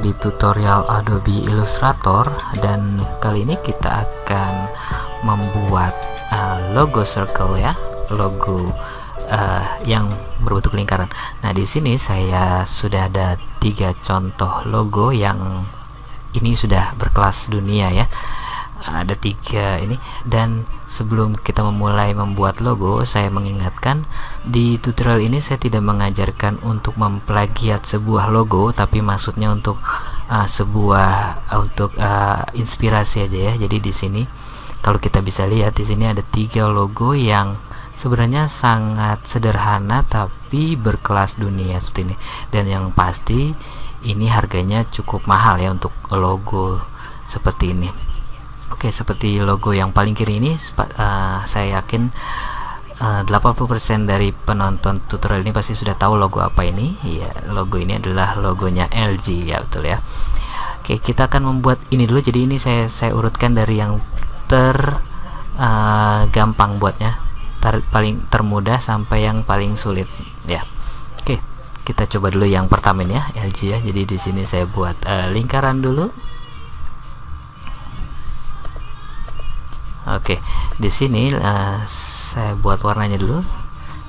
di tutorial Adobe Illustrator, dan kali ini kita akan membuat logo circle ya, logo yang berbentuk lingkaran. Nah, di sini saya sudah ada 3 contoh logo yang ini sudah berkelas dunia ya. Ada 3 ini, dan sebelum kita memulai membuat logo, saya mengingatkan di tutorial ini saya tidak mengajarkan untuk memplagiat sebuah logo, tapi maksudnya untuk inspirasi aja ya. Jadi di sini kalau kita bisa lihat, di sini ada 3 logo yang sebenarnya sangat sederhana tapi berkelas dunia seperti ini, dan yang pasti ini harganya cukup mahal ya untuk logo seperti ini. Oke, seperti logo yang paling kiri ini, saya yakin 80% dari penonton tutorial ini pasti sudah tahu logo apa ini. Iya, logo ini adalah logonya LG ya, betul ya. Oke, kita akan membuat ini dulu. Jadi ini saya urutkan dari yang gampang buatnya, paling termudah sampai yang paling sulit ya. Oke, kita coba dulu yang pertama ini ya, LG ya. Jadi di sini saya buat lingkaran dulu. Oke, di sini saya buat warnanya dulu.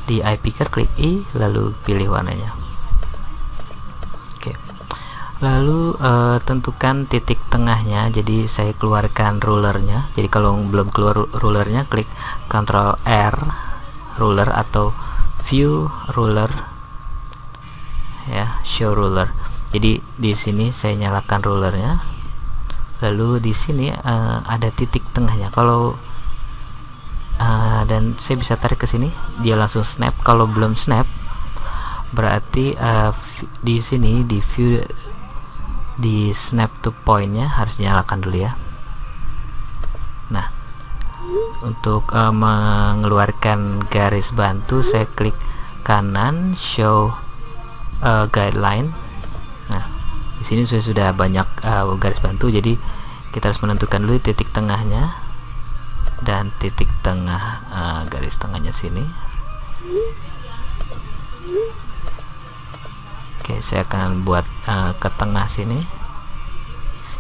Di eye picker klik I, lalu pilih warnanya. Oke, lalu tentukan titik tengahnya. Jadi saya keluarkan rulernya. Jadi kalau belum keluar rulernya, klik Ctrl R ruler atau View ruler ya, Show ruler. Jadi di sini saya nyalakan rulernya. Lalu di sini ada titik tengahnya. Kalau dan saya bisa tarik ke sini, dia langsung snap. Kalau belum snap, berarti di sini di view, di snap to pointnya harus nyalakan dulu ya. Nah, untuk mengeluarkan garis bantu, saya klik kanan show guideline. Nah, di sini sudah banyak garis bantu, jadi kita harus menentukan dulu titik tengahnya dan titik tengah garis tengahnya sini. Oke, saya akan buat ke tengah sini.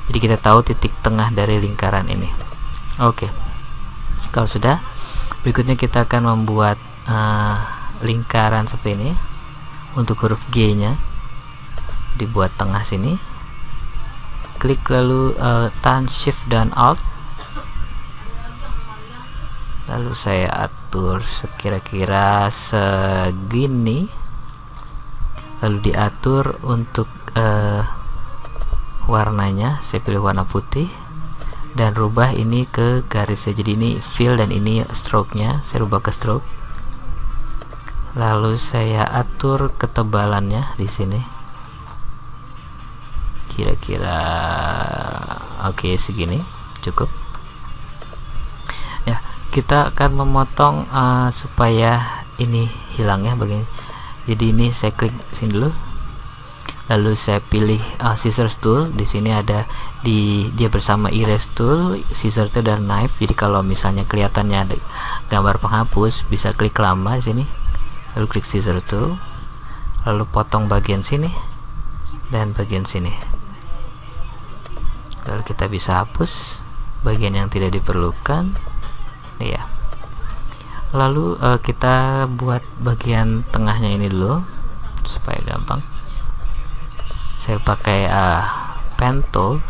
Jadi kita tahu titik tengah dari lingkaran ini. Oke, kalau sudah, berikutnya kita akan membuat lingkaran seperti ini. Untuk huruf G nya dibuat tengah sini, klik lalu tahan shift dan alt, lalu saya atur sekira-kira segini, lalu diatur untuk warnanya, saya pilih warna putih dan rubah ini ke garisnya. Jadi ini fill dan ini stroke nya, saya rubah ke stroke, lalu saya atur ketebalannya di sini kira-kira oke, segini cukup ya. Kita akan memotong supaya ini hilang ya begini. Jadi ini saya klik sini dulu, lalu saya pilih scissors tool. Di sini ada dia bersama erase tool, scissors tool dan knife. Jadi kalau misalnya kelihatannya ada gambar penghapus, bisa klik lama di sini, lalu klik scissors tool, lalu potong bagian sini dan bagian sini. Lalu kita bisa hapus bagian yang tidak diperlukan ya. Lalu kita buat bagian tengahnya ini dulu supaya gampang. Saya pakai pen tool,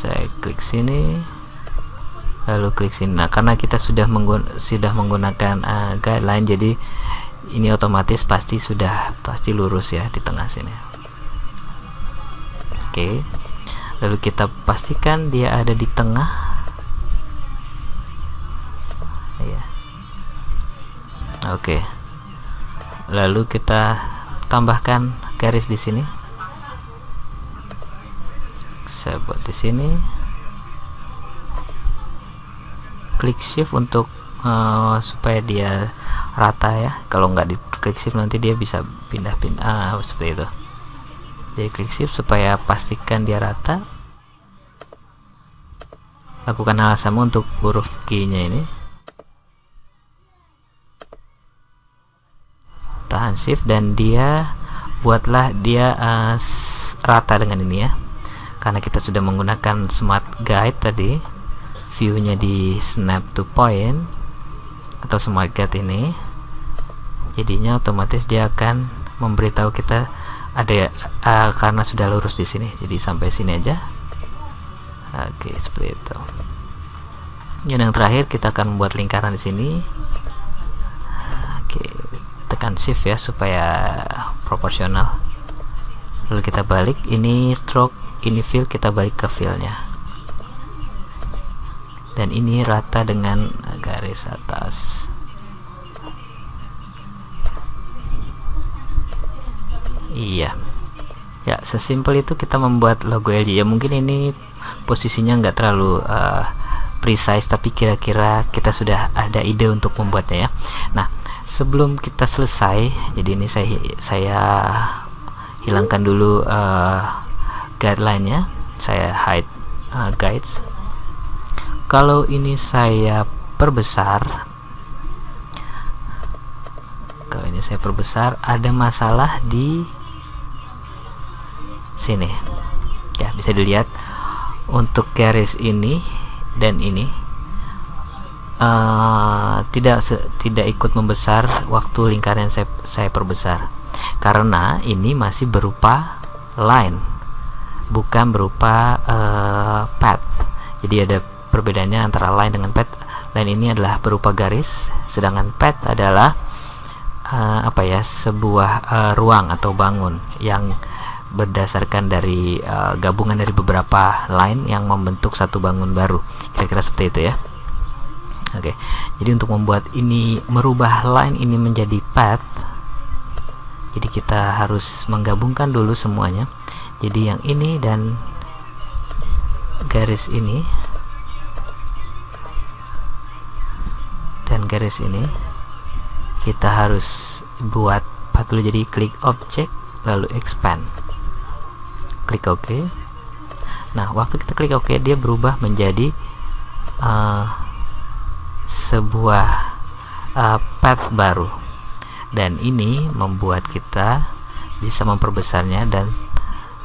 saya klik sini lalu klik sini. Nah, karena kita sudah menggunakan guideline, jadi ini otomatis pasti lurus ya di tengah sini. Oke, lalu kita pastikan dia ada di tengah ya. Oke, lalu kita tambahkan garis di sini. Saya buat di sini, klik shift untuk supaya dia rata ya. Kalau nggak di klik shift nanti dia bisa pindah-pindah seperti itu. Jadi klik shift supaya pastikan dia rata. Lakukan hal sama untuk huruf G nya ini. Tahan shift dan buatlah dia rata dengan ini ya, karena kita sudah menggunakan smart guide tadi, view-nya di snap to point atau smart guide ini, jadinya otomatis dia akan memberitahu kita ada karena sudah lurus di sini, jadi sampai sini aja. Oke, seperti itu. Yang terakhir kita akan membuat lingkaran di sini. Oke, tekan shift ya supaya proporsional. Lalu kita balik, ini stroke, ini fill, kita balik ke fill-nya. Dan ini rata dengan garis atas. Iya ya, sesimpel itu kita membuat logo LG ya. Mungkin ini posisinya nggak terlalu precise, tapi kira-kira kita sudah ada ide untuk membuatnya ya. Nah, sebelum kita selesai, jadi ini saya hilangkan dulu guideline-nya, saya hide guides. Kalau ini saya perbesar, ada masalah di sini ya, bisa dilihat untuk garis ini dan ini tidak ikut membesar waktu lingkaran saya perbesar, karena ini masih berupa line, bukan berupa path. Jadi ada perbedaannya antara line dengan path. Line ini adalah berupa garis, sedangkan path adalah sebuah ruang atau bangun yang berdasarkan dari gabungan dari beberapa line yang membentuk satu bangun baru, kira-kira seperti itu ya. Oke, jadi untuk membuat ini, merubah line ini menjadi path, jadi kita harus menggabungkan dulu semuanya. Jadi yang ini dan garis ini dan garis ini kita harus buat path dulu. Jadi klik object lalu expand, klik OK. Nah, waktu kita klik OK, dia berubah menjadi sebuah path baru, dan ini membuat kita bisa memperbesarnya dan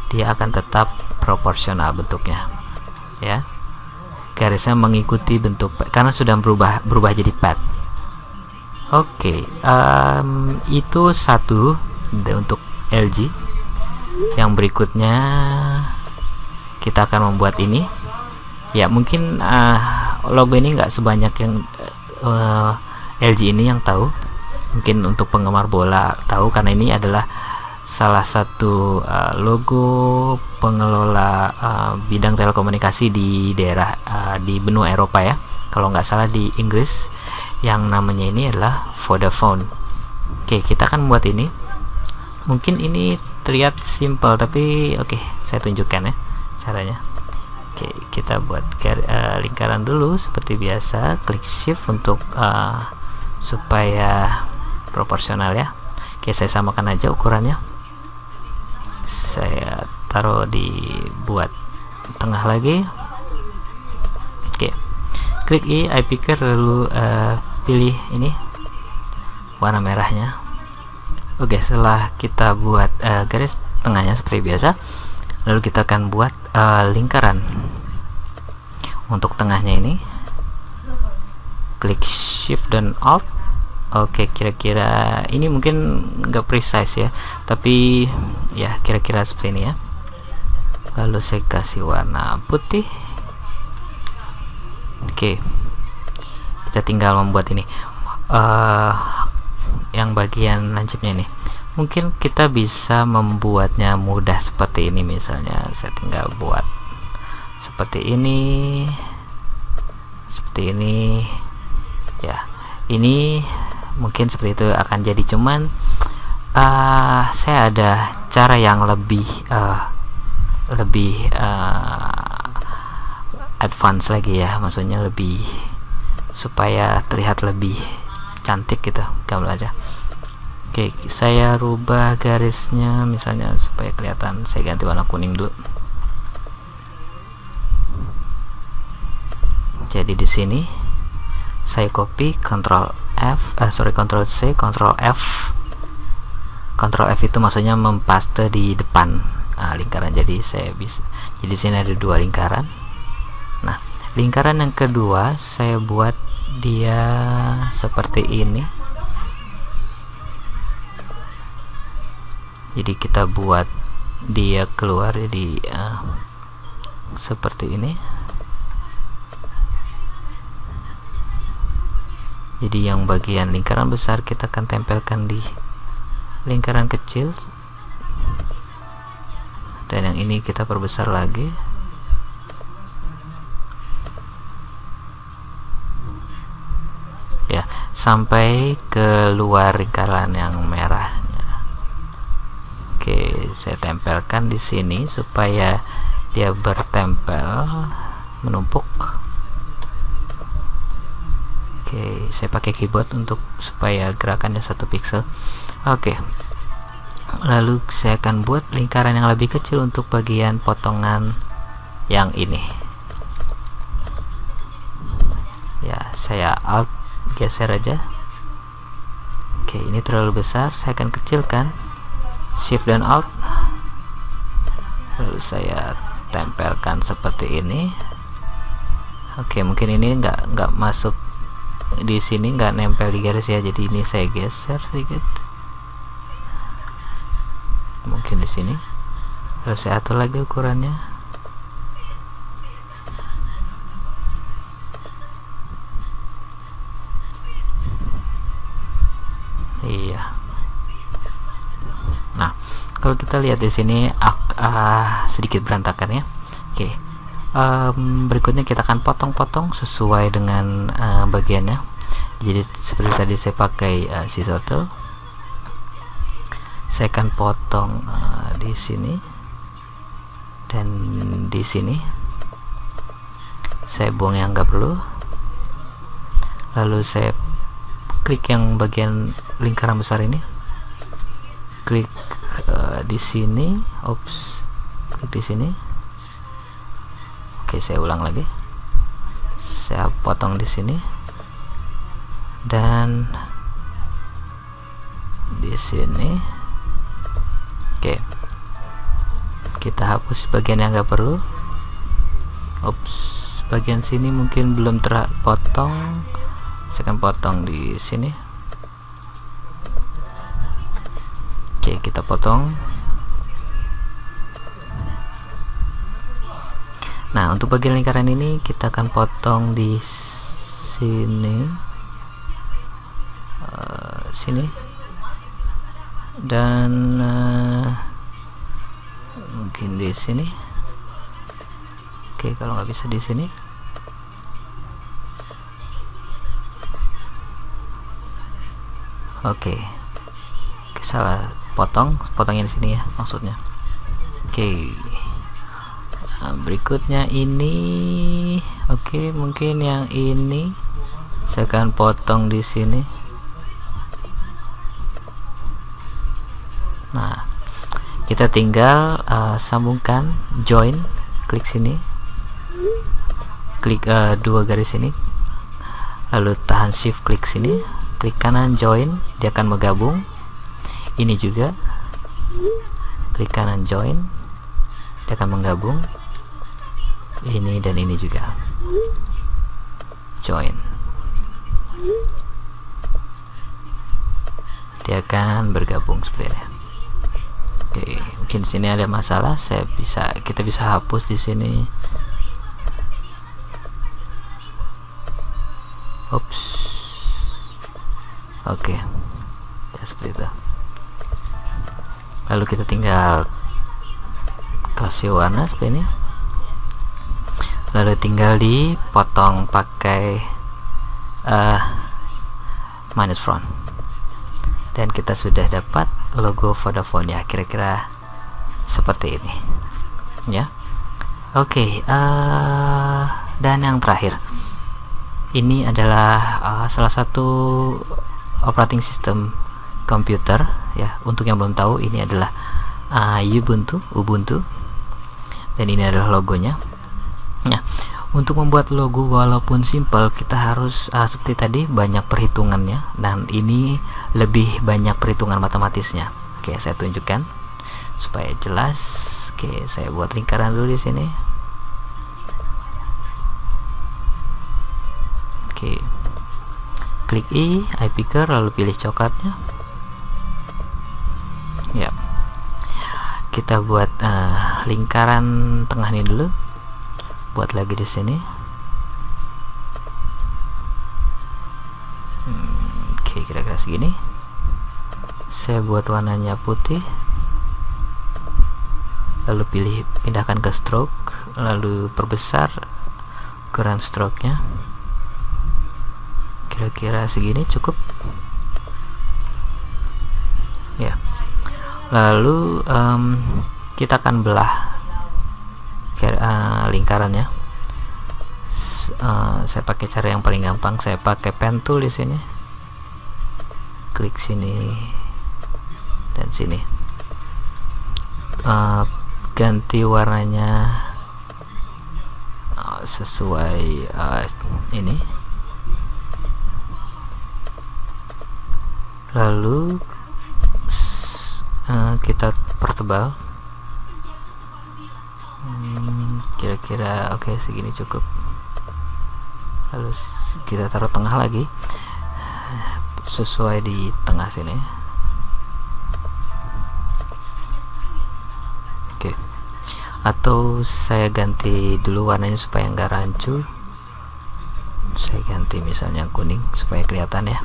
dia akan tetap proporsional bentuknya ya. Garisnya mengikuti bentuk karena sudah berubah jadi path. Oke, itu satu untuk LG. Yang berikutnya kita akan membuat ini ya. Mungkin logo ini nggak sebanyak yang LG ini yang tahu, mungkin untuk penggemar bola tahu, karena ini adalah salah satu logo pengelola bidang telekomunikasi di daerah di benua Eropa ya, kalau nggak salah di Inggris, yang namanya ini adalah Vodafone. Oke, kita akan membuat ini. Mungkin ini terlihat simple, tapi oke, saya tunjukkan ya caranya. Oke, kita buat lingkaran dulu seperti biasa, klik shift untuk supaya proporsional ya. Oke, saya samakan aja ukurannya, saya taruh di buat tengah lagi. Oke, klik eye picker lalu pilih ini warna merahnya. Oke, setelah kita buat garis tengahnya seperti biasa, lalu kita akan buat lingkaran untuk tengahnya ini. Klik shift dan alt. Oke, kira-kira ini mungkin nggak precise ya, tapi ya kira-kira seperti ini ya. Lalu saya kasih warna putih. Oke, kita tinggal membuat ini yang bagian lancipnya ini. Mungkin kita bisa membuatnya mudah seperti ini, misalnya saya tinggal buat seperti ini ya. Ini mungkin seperti itu akan jadi, cuman saya ada cara yang lebih advance lagi ya, maksudnya lebih supaya terlihat lebih cantik gitu gambarnya. Oke, saya rubah garisnya misalnya supaya kelihatan, saya ganti warna kuning dulu. Jadi di sini saya copy, Ctrl C, Ctrl F. Ctrl F itu maksudnya mempaste di depan lingkaran. Jadi saya bisa, jadi sini ada 2 lingkaran. Nah, lingkaran yang kedua saya buat dia seperti ini. Jadi kita buat dia keluar jadi seperti ini. Jadi yang bagian lingkaran besar kita akan tempelkan di lingkaran kecil, dan yang ini kita perbesar lagi. Ya, sampai ke luar lingkaran yang merahnya. Oke, saya tempelkan di sini supaya dia bertempel, menumpuk. Oke, saya pakai keyboard untuk supaya gerakannya 1 pixel. Oke, lalu saya akan buat lingkaran yang lebih kecil untuk bagian potongan yang ini. Ya, saya alt geser aja. Oke, ini terlalu besar, saya akan kecilkan. Shift dan alt, lalu saya tempelkan seperti ini. Oke, mungkin ini nggak masuk di sini, nggak nempel di garis ya, jadi ini saya geser sedikit, mungkin di sini. Terus saya atur lagi ukurannya. Iya. Nah, kalau kita lihat di sini sedikit berantakan ya. Oke. Berikutnya kita akan potong-potong sesuai dengan bagiannya. Jadi seperti tadi saya pakai scissor tool, saya akan potong di sini dan di sini. Saya buang yang nggak perlu, lalu saya klik yang bagian lingkaran besar ini, klik di sini, klik di sini. Oke, saya ulang lagi. Saya potong di sini dan di sini. Oke, kita hapus bagian yang nggak perlu. Bagian sini mungkin belum terpotong. Saya akan potong di sini. Oke, kita potong. Nah, untuk bagian lingkaran ini kita akan potong di sini, sini, dan mungkin di sini. Oke, kalau nggak bisa di sini. Oke, salah potongnya di sini ya maksudnya. Oke. Nah, berikutnya ini. Oke, mungkin yang ini saya akan potong di sini. Nah, kita tinggal sambungkan, join, klik sini, klik 2 garis ini, lalu tahan shift, klik sini, klik kanan, join, dia akan menggabung. Ini juga klik kanan, join, dia akan menggabung. Ini dan ini juga join, dia akan bergabung seperti ini. Oke, mungkin sini ada masalah, kita bisa hapus di sini. Oke, ya seperti itu. Lalu kita tinggal kasih warna seperti ini, lalu tinggal dipotong pakai minus front, dan kita sudah dapat logo Vodafone ya, kira-kira seperti ini ya. Oke, dan yang terakhir ini adalah salah satu operating system komputer ya. Untuk yang belum tahu, ini adalah Ubuntu, dan ini adalah logonya. Nah, untuk membuat logo walaupun simple, kita harus seperti tadi banyak perhitungannya, dan ini lebih banyak perhitungan matematisnya. Oke, saya tunjukkan supaya jelas. Oke, saya buat lingkaran dulu di sini. Oke, klik eye picker, lalu pilih coklatnya. Ya, kita buat lingkaran tengah ini dulu. Buat lagi di sini. Oke, kira-kira segini. Saya buat warnanya putih, lalu pindahkan ke stroke, lalu perbesar ukuran stroke-nya. Kira-kira segini cukup ya. Lalu kita akan belah lingkarannya. Saya pakai cara yang paling gampang, saya pakai pen tool di sini. Klik sini dan sini. Ganti warnanya sesuai ini. Lalu kita pertebal. Kira-kira oke, segini cukup. Lalu kita taruh tengah lagi, sesuai di tengah sini. Oke, atau saya ganti dulu warnanya supaya nggak rancu. Saya ganti misalnya kuning supaya kelihatan ya.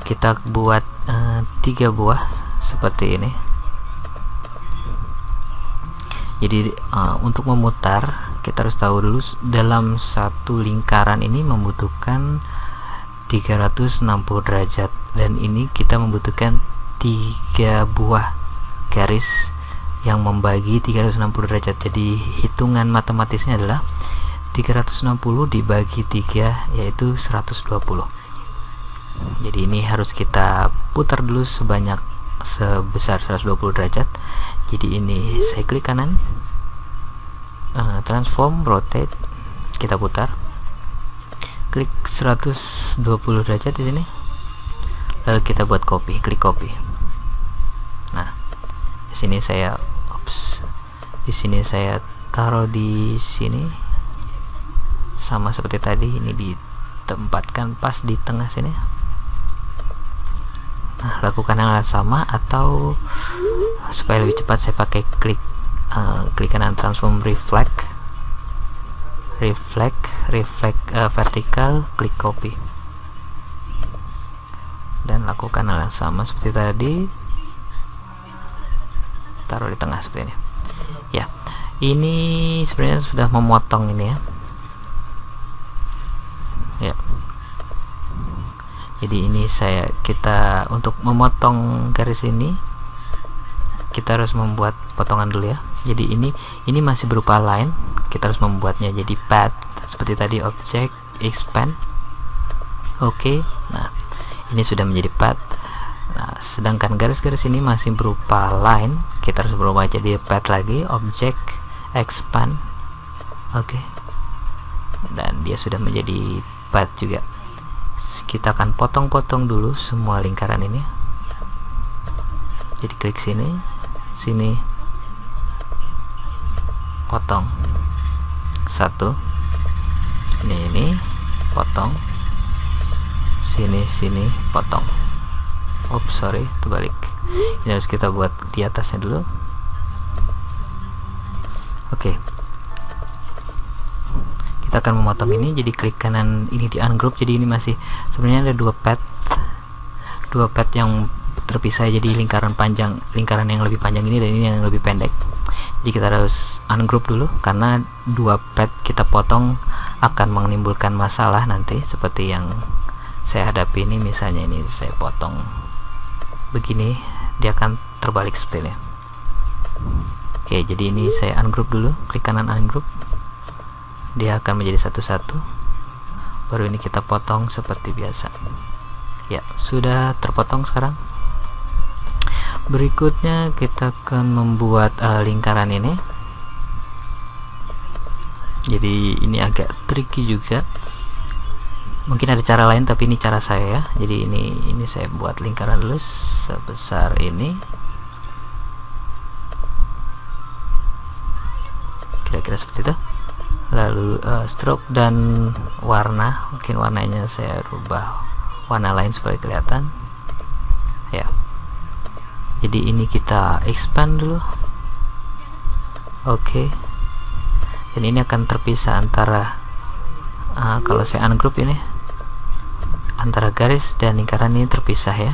Kita buat 3 buah seperti ini. Jadi untuk memutar kita harus tahu dulu dalam satu lingkaran ini membutuhkan 360 derajat, dan ini kita membutuhkan 3 buah garis yang membagi 360 derajat. Jadi hitungan matematisnya adalah 360 dibagi 3 yaitu 120. Jadi ini harus kita putar dulu sebesar 120 derajat. Jadi ini saya klik kanan, transform, rotate, kita putar, klik 120 derajat di sini, lalu kita buat copy, klik copy. Nah, di sini saya taruh di sini sama seperti tadi. Ini ditempatkan pas di tengah sini. Nah, lakukan yang sama, atau supaya lebih cepat saya pakai klik kanan, transform, reflect vertikal, klik copy, dan lakukan hal yang sama seperti tadi, taruh di tengah seperti ini ya. Ini sebenarnya sudah memotong ini ya. Jadi ini kita untuk memotong garis ini kita harus membuat potongan dulu ya. Jadi ini masih berupa line, kita harus membuatnya jadi path seperti tadi, object, expand. Oke. Nah, ini sudah menjadi path. Nah, sedangkan garis-garis ini masih berupa line, kita harus berubah jadi path lagi, object, expand. Oke. Dan dia sudah menjadi path juga. Kita akan potong-potong dulu semua lingkaran ini. Jadi klik sini, potong satu, ini potong, sini potong. Sorry, terbalik. Ini harus kita buat di atasnya dulu. Oke. Kita akan memotong ini, jadi klik kanan, ini di ungroup. Jadi ini masih sebenarnya ada dua path yang terpisah, jadi lingkaran yang lebih panjang ini dan ini yang lebih pendek. Jadi kita harus ungroup dulu, karena dua path kita potong akan menimbulkan masalah nanti, seperti yang saya hadapi ini. Misalnya ini saya potong begini, dia akan terbalik seperti ini. Oke, jadi ini saya ungroup dulu, klik kanan ungroup, dia akan menjadi satu-satu, baru ini kita potong seperti biasa ya. Sudah terpotong sekarang. Berikutnya kita akan membuat lingkaran ini. Jadi ini agak tricky juga, mungkin ada cara lain tapi ini cara saya ya. Jadi ini saya buat lingkaran dulu sebesar ini. kira-kira seperti itu. Lalu stroke dan warna, mungkin warnanya saya rubah warna lain supaya kelihatan ya. Jadi ini kita expand dulu. Oke. Dan ini akan terpisah antara kalau saya ungroup ini, antara garis dan lingkaran ini terpisah ya.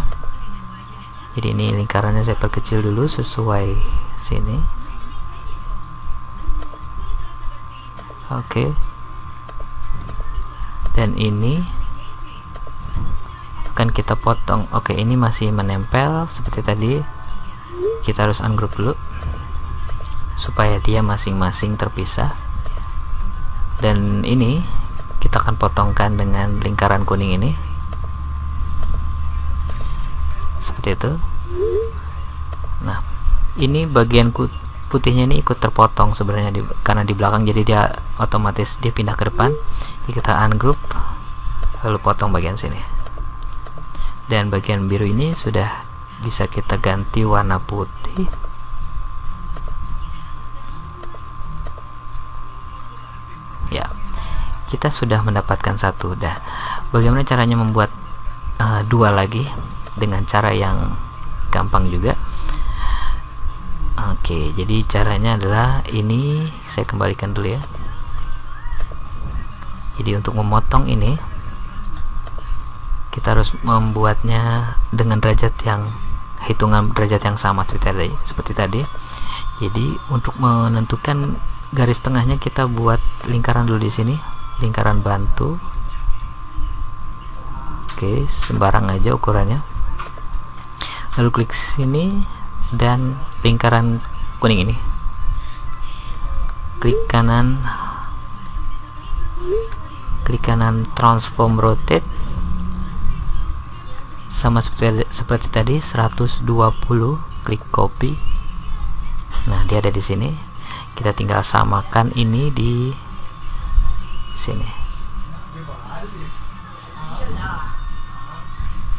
Jadi ini lingkarannya saya perkecil dulu sesuai sini. Oke. Dan ini akan kita potong. Oke, ini masih menempel seperti tadi. Kita harus ungroup dulu supaya dia masing-masing terpisah. Dan ini kita akan potongkan dengan lingkaran kuning ini seperti itu. Nah, ini bagian putihnya ini ikut terpotong sebenarnya karena di belakang, jadi dia otomatis dia pindah ke depan. Jadi kita ungroup lalu potong bagian sini, dan bagian biru ini sudah bisa kita ganti warna putih. Ya, kita sudah mendapatkan satu. Dah, bagaimana caranya membuat dua lagi dengan cara yang gampang juga. Oke, jadi caranya adalah ini, saya kembalikan dulu ya. Jadi untuk memotong ini kita harus membuatnya dengan derajat yang, hitungan derajat yang sama seperti tadi. Jadi untuk menentukan garis tengahnya kita buat lingkaran dulu di sini, lingkaran bantu. Oke, sembarang aja ukurannya. Lalu klik sini dan lingkaran kuning ini, klik kanan transform rotate, sama seperti tadi 120, klik copy. Nah, dia ada di sini. Kita tinggal samakan ini di sini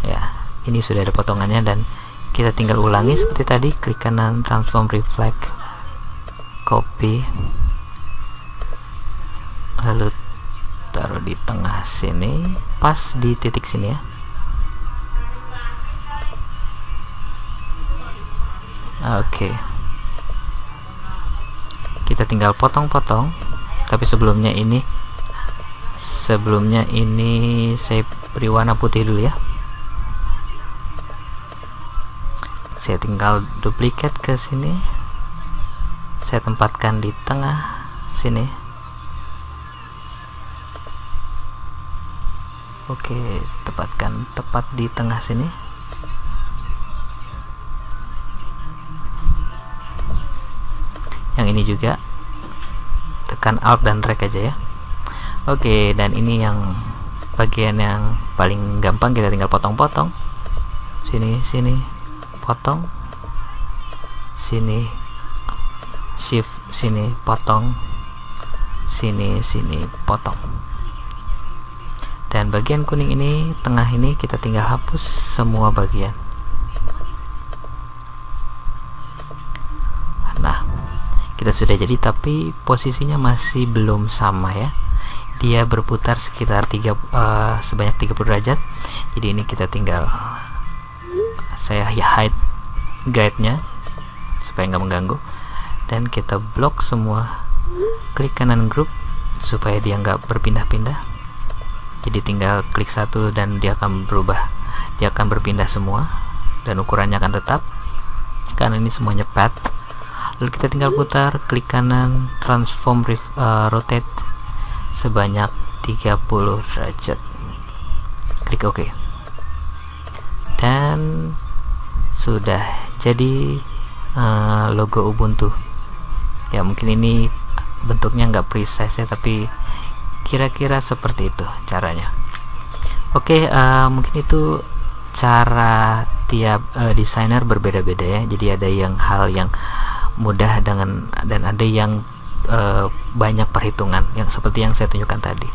ya. Ini sudah ada potongannya, dan kita tinggal ulangi seperti tadi. Klik kanan transform reflect, copy, lalu taruh di tengah sini, pas di titik sini ya. Oke. Kita tinggal potong-potong, tapi sebelumnya ini saya beri warna putih dulu ya. Saya tinggal duplikat ke sini, saya tempatkan di tengah sini. Oke, tempatkan tepat di tengah sini. Yang ini juga tekan Alt dan drag aja ya. Oke, dan ini yang bagian yang paling gampang, kita tinggal potong-potong. Sini potong, sini shift, sini potong, sini potong. Dan bagian kuning ini, tengah ini, kita tinggal hapus semua bagian. Nah, kita sudah jadi, tapi posisinya masih belum sama ya. Dia berputar sekitar sebanyak 30 derajat. Jadi ini kita tinggal, saya hide guide-nya supaya nggak mengganggu, dan kita blok semua. Klik kanan group supaya dia nggak berpindah-pindah. Jadi tinggal klik satu dan dia akan berubah, dia akan berpindah semua, dan ukurannya akan tetap karena ini semuanya path. Lalu kita tinggal putar, klik kanan transform rotate sebanyak 30 derajat, klik OK, dan sudah jadi logo Ubuntu ya. Mungkin ini bentuknya nggak precise ya, tapi kira-kira seperti itu caranya. Oke, mungkin itu cara tiap desainer berbeda-beda ya. Jadi ada hal yang mudah dan ada yang banyak perhitungan, yang seperti yang saya tunjukkan tadi.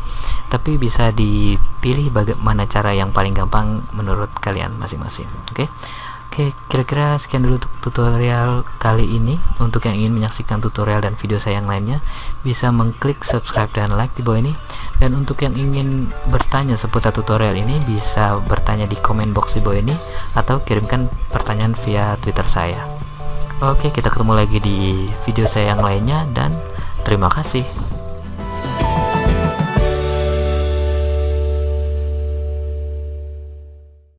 Tapi bisa dipilih bagaimana cara yang paling gampang menurut kalian masing-masing. Oke. Oke, kira-kira sekian dulu untuk tutorial kali ini. Untuk yang ingin menyaksikan tutorial dan video saya yang lainnya, bisa mengklik subscribe dan like di bawah ini. Dan untuk yang ingin bertanya seputar tutorial ini, bisa bertanya di komen box di bawah ini, atau kirimkan pertanyaan via Twitter saya. Oke, kita ketemu lagi di video saya yang lainnya, dan terima kasih.